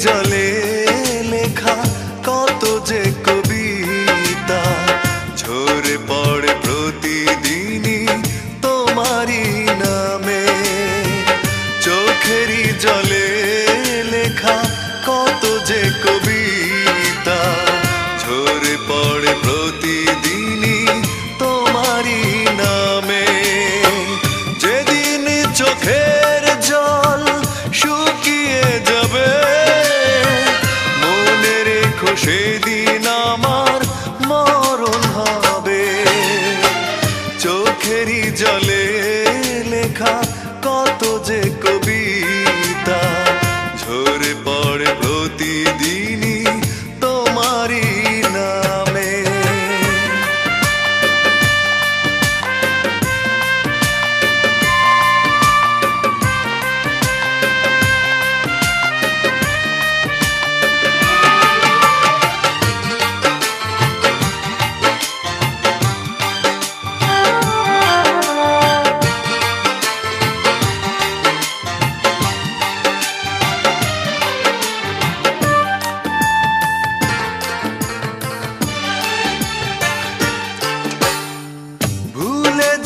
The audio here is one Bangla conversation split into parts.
জলে লেখা কত যে কবিতা ঝরে পড়ে প্রতিদিনই তোমারই নামে। চোখেরই জলে লেখা কত যে কবিতা ঝরে পড়ে প্রতিদিনই তোমারই নামে। যেদিন চোখের জল শুকিয়ে যাবে মনে রেখো সেদিন আমার মরণ হবে। চোখেরই জলে লেখা কত যে কবিতা ঝরে পড়ে প্রতিদিনই তোমারই নামে।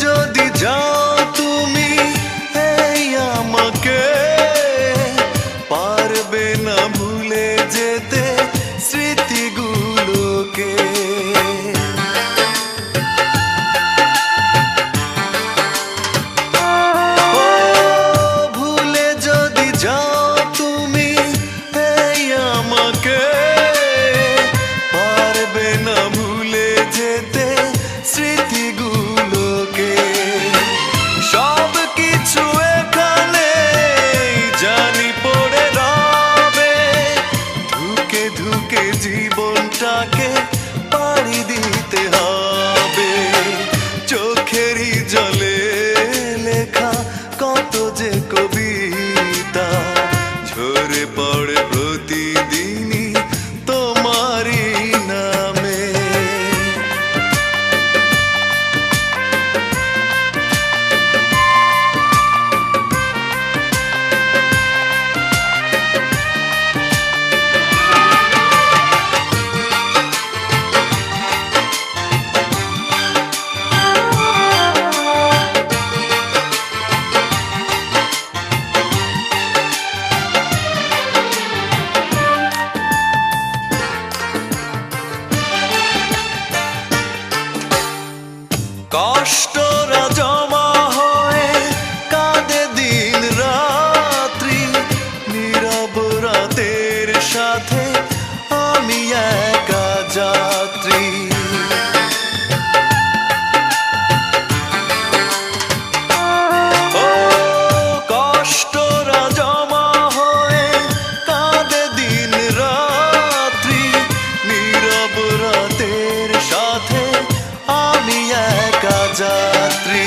যদি যাও তুমি এই আমাকে পারবে না ভুলে যেতে স্মৃতিগুলোকে। ভুলে যদি যাও তুমি এই আমাকে পারবে না ভুলে যেতে স্মৃতিগুলো। সব কিছু এখানে জানি পড়ে রবে ধুকে ধুকে জীবনটাকে পাড়ি দিতে হবে। চোখেরই জলে লেখা কত যে কবিতা ঝরে পড়ে প্রতিদিনই তোমারই নামে। কষ্টরা জমা হয়ে কাঁদে দিন রাত্রি নীরব রাতের সাথে আমি একা যাত্রী। ও কষ্টরা জমা হয়ে কাঁদে দিন রাত্রি নীরব রাতের সাথে আমি একা যাত্রী।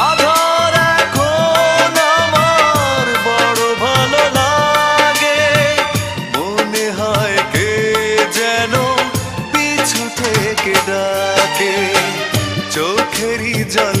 আধার এখন আমার বড় ভালো লাগে মনে হয় কে যেন পিছু থেকে ডাকে। চোখেরই জল